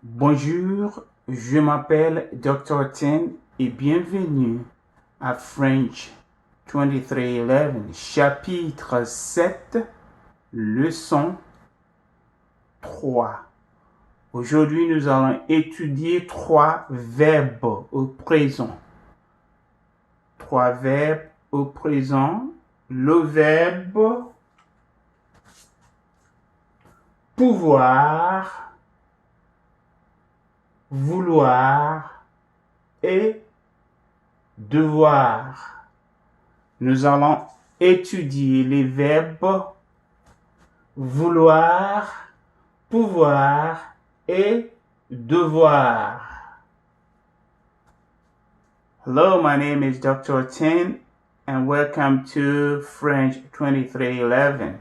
Bonjour, je m'appelle Dr. Tin et bienvenue à French 2311, chapitre 7, leçon 3. Aujourd'hui, nous allons étudier 3 verbes au présent. 3 verbes au présent. Le verbe pouvoir, vouloir et devoir. Nous allons étudier les verbes vouloir, pouvoir et devoir. Hello, my name is Dr. Tin and welcome to French 2311,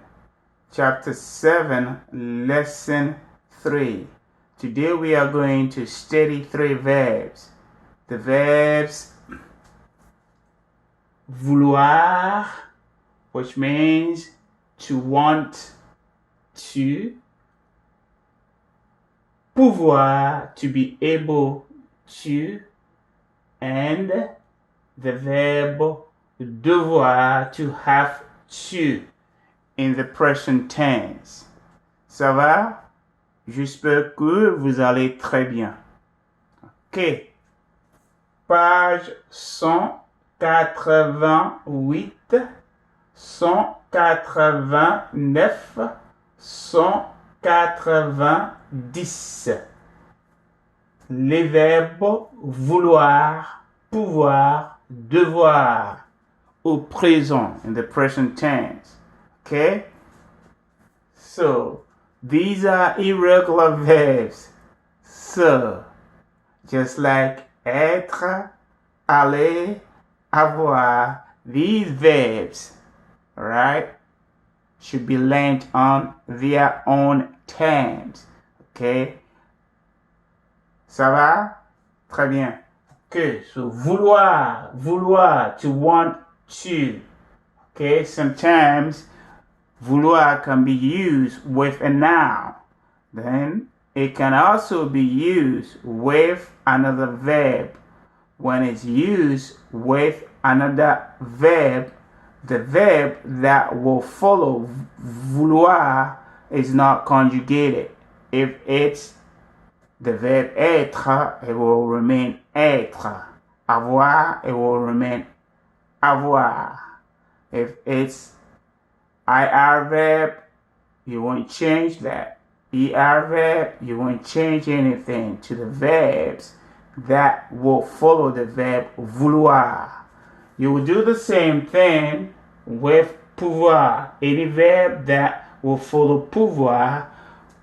Chapter 7, Lesson 3. Today we are going to study 3 verbs. The verbs vouloir, which means to want to, pouvoir, to be able to, and the verb devoir, to have to, in the present tense. Ça va? J'espère que vous allez très bien. Ok. Page 188, 189, 190. Les verbes vouloir, pouvoir, devoir au présent, in the present tense. Okay? So, these are irregular verbs. So, just like être, aller, avoir, these verbs, right, should be learned on their own terms. Okay? Ça va? Très bien. Okay, so vouloir, to want to. Okay, sometimes vouloir can be used with a noun. Then it can also be used with another verb. When it's used with another verb, the verb that will follow vouloir is not conjugated. If it's the verb être, it will remain être. Avoir, it will remain avoir. If it's IR verb, you won't change that. ER verb, you won't change anything to the verbs that will follow the verb vouloir. You will do the same thing with pouvoir. Any verb that will follow pouvoir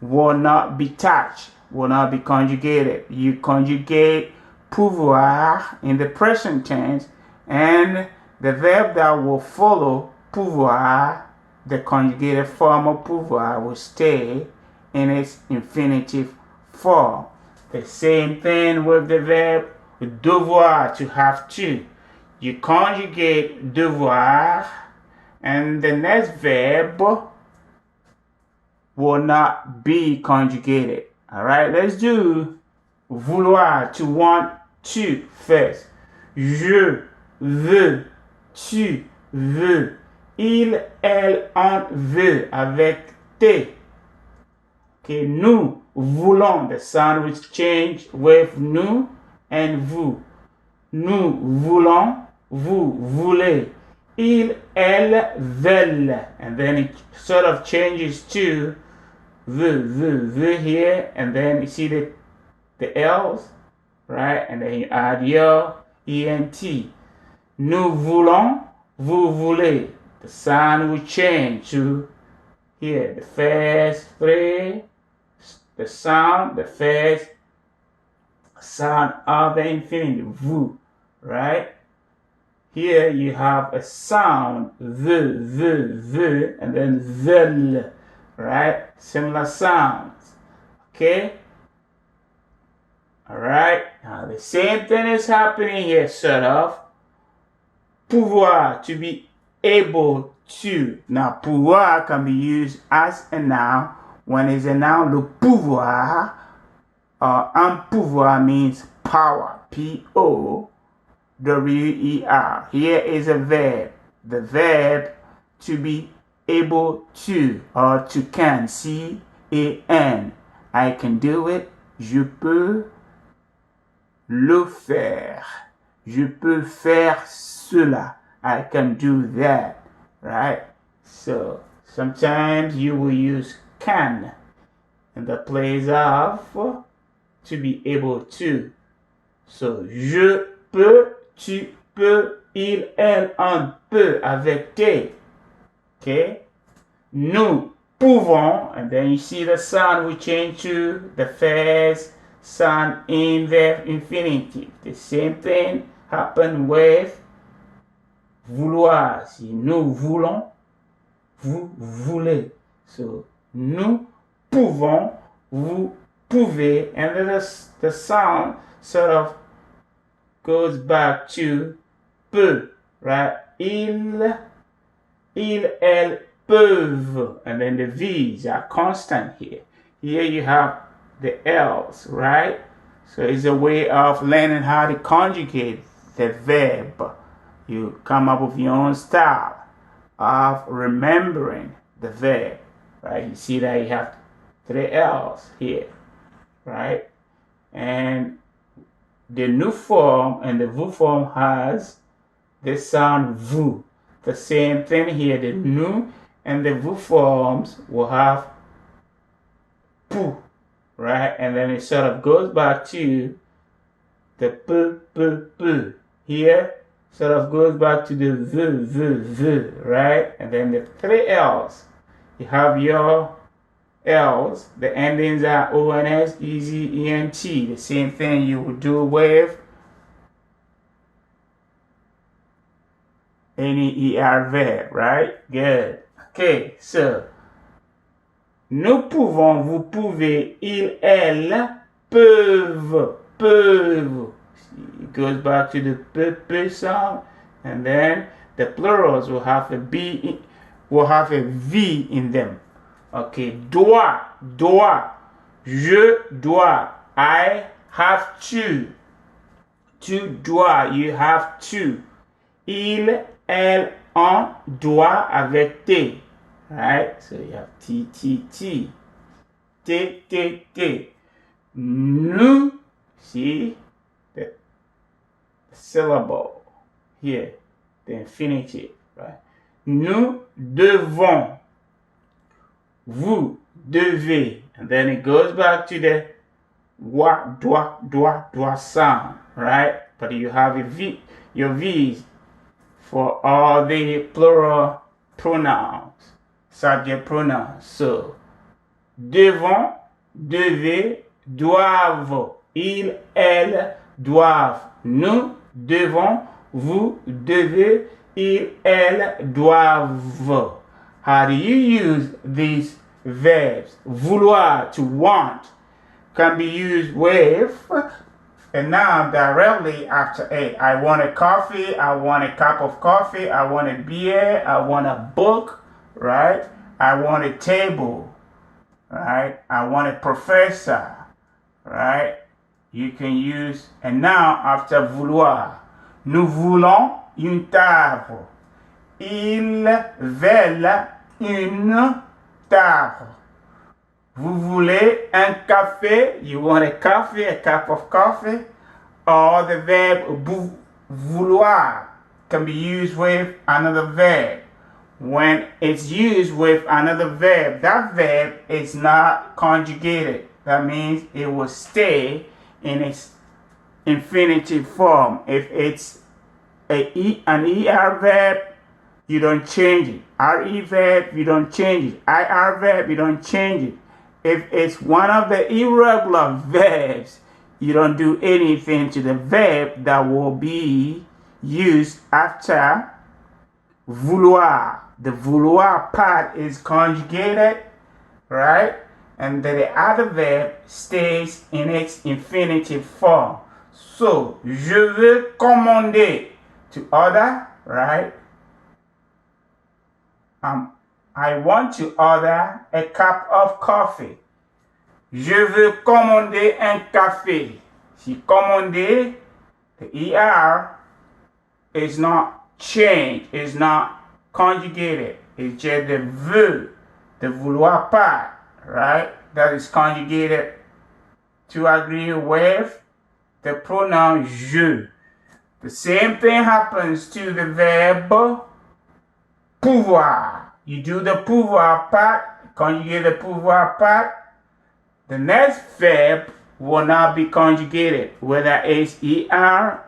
will not be touched, will not be conjugated. You conjugate pouvoir in the present tense, and the verb that will follow pouvoir, the conjugated form of pouvoir, will stay in its infinitive form. The same thing with the verb devoir, to have to. You conjugate devoir, and the next verb will not be conjugated. Alright, let's do vouloir, to want to first. Je veux, tu veux. Il, elle, on veut, avec T. Okay, nous voulons, the sound will change with nous and vous. Nous voulons, vous voulez. Il, elle, veulent. And then it sort of changes to veut here, and then you see the L's, right? And then you add your ENT. Nous voulons, vous voulez. The sound will change to here, the first three, the first sound of the infinitive, vous, right? Here you have a sound, veut, and then veulent, right? Similar sounds, okay? All right, now the same thing is happening here, sort of. Pouvoir, to be able to. Now, pouvoir can be used as a noun. When it's a noun, le pouvoir Un pouvoir means power. P-O-W-E-R. Here is a verb. The verb to be able to or to can. C-A-N. I can do it. Je peux le faire. Je peux faire cela. I can do that. Right? So sometimes you will use can in the place of to be able to. So je peux, tu peux, il, elle, on peut avec T. Okay? Nous pouvons, and then you see the sound will change to the first sound in the infinitive. The same thing happened with vouloir. Si nous voulons, vous voulez. So, nous pouvons, vous pouvez, and then the sound sort of goes back to peut, right? Il, elle peuvent, and then the V's are constant here. Here you have the L's, right? So it's a way of learning how to conjugate the verb. You come up with your own style of remembering the verb, right? You see that you have 3 L's here, right? And the nous form and the vous form has the sound vous. The same thing here, the nous and the vous forms will have pou, right? And then it sort of goes back to the p. Here sort of goes back to the v, right? And then the 3 L's. You have your L's, the endings are O-N-S, E-Z, E-N-T. The same thing you would do with any ER verb, right? Good. Okay, so nous pouvons, vous pouvez, il, elle, peuvent. It goes back to the p sound, and then the plurals will have a B, will have a V in them. Okay, doit, je dois, I have to. Tu dois, you have to. Il, elle, on doit avec T. Right? So you have T. T. Nous, see the syllable here, the infinitive, right? Nous devons. Vous devez, and then it goes back to the doit sound, right? But you have a V, your V's for all the plural pronouns, subject pronouns. So, devons, devez, doivent, ils, elles, doivent, nous devons, vous devez, ils, elles, doivent. How do you use these verbs? Vouloir, to want, can be used with a noun directly after a. I want a coffee, I want a cup of coffee, I want a beer, I want a book, right? I want a table, right? I want a professor, right? You can use a noun after vouloir. Nous voulons une table. Ils veulent une table. Vous voulez un café? You want a coffee, a cup of coffee? Or the verb vouloir can be used with another verb. When it's used with another verb, that verb is not conjugated. That means it will stay in its infinitive form. If it's an ER verb, you don't change it. RE verb, you don't change it. IR verb, you don't change it. If it's one of the irregular verbs, you don't do anything to the verb that will be used after vouloir. The vouloir part is conjugated, right? And then the other verb stays in its infinitive form. So, je veux commander, to order, right? I want to order a cup of coffee. Je veux commander un café. Si commander, the ER is not changed, it's not conjugated. It's just the veut, the vouloir part, right? That is conjugated to agree with the pronoun je. The same thing happens to the verb pouvoir. You do the pouvoir part, conjugate the pouvoir part. The next verb will not be conjugated, whether it's ER,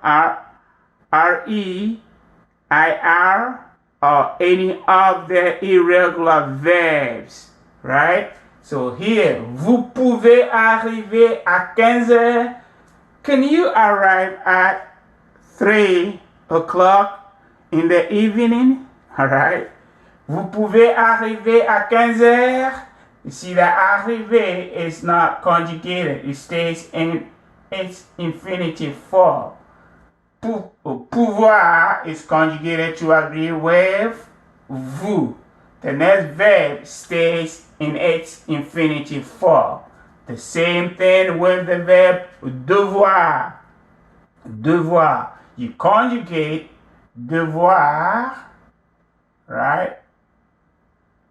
RE, IR, or any of the irregular verbs, right? So here, vous pouvez arriver à 15 heures. Can you arrive at 3 o'clock in the evening? All right. Vous pouvez arriver à 15 heures. You see that arriver is not conjugated. It stays in its infinitive form. Pouvoir is conjugated to agree with vous. The next verb stays in its infinitive form. The same thing with the verb devoir. Devoir. You conjugate devoir, right,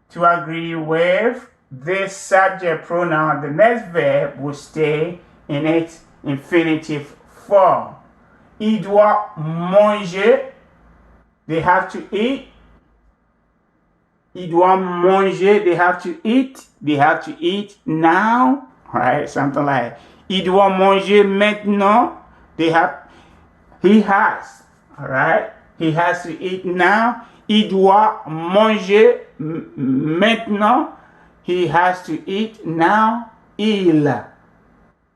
to agree with this subject pronoun. The next verb will stay in its infinitive form. Il doit manger. They have to eat. Il doit manger. They have to eat. They have to eat now. Right? Something like il doit manger maintenant. He has. Alright? He has to eat now. Il doit manger maintenant. He has to eat now. Il.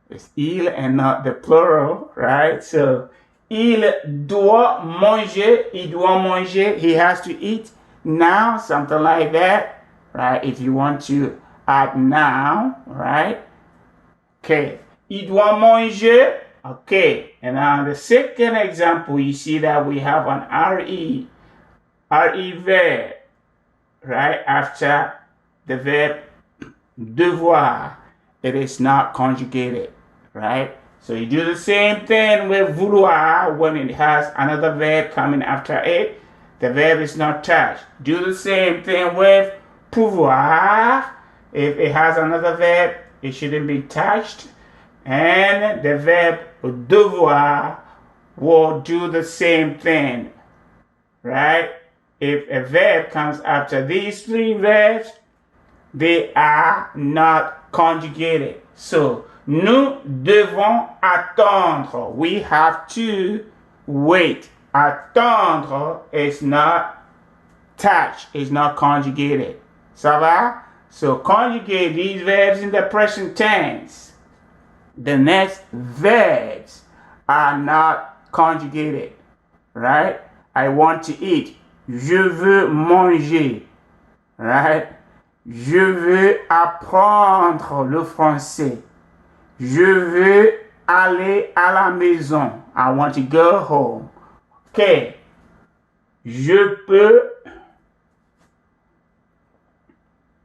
It's il and not the plural, right? So, il doit manger. He has to eat now, something like that, right? If you want to add now, right? Okay. Il doit manger. Okay. And now the second example, you see that we have an RE verb, right? After the verb devoir. It is not conjugated, right? So you do the same thing with vouloir when it has another verb coming after it. The verb is not touched. Do the same thing with pouvoir. If it has another verb, it shouldn't be touched. And the verb devoir will do the same thing, right? If a verb comes after these three verbs, they are not conjugated. So, nous devons attendre. We have to wait. Attendre is not touch, is not conjugated. Ça va? So, conjugate these verbs in the present tense. The next verbs are not conjugated, right? I want to eat. Je veux manger, right? Je veux apprendre le français. Je veux aller à la maison. I want to go home. Okay. Je peux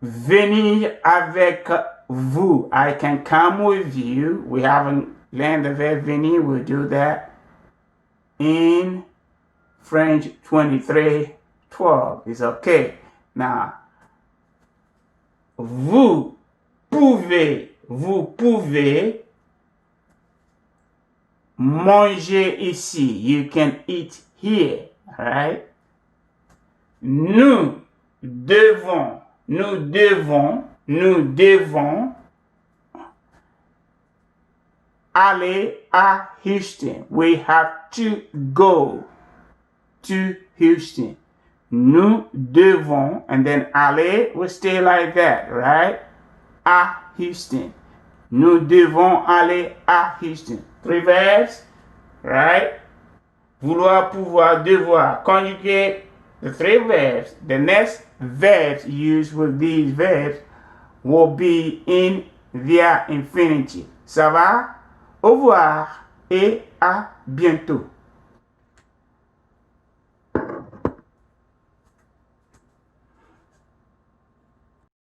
venir avec vous. I can come with you. We haven't learned the verb venir. We'll do that in French 23:12. It's okay. Now, vous pouvez manger ici. You can eat here, right? Nous devons aller à Houston. We have to go to Houston. Nous devons, and then aller will stay like that, right? À Houston. Nous devons aller à Houston. Three verbs, right? Vouloir, pouvoir, devoir. Conjugate the three verbs. The next verbs used with these verbs will be in their infinitive. Ça va? Au revoir et à bientôt.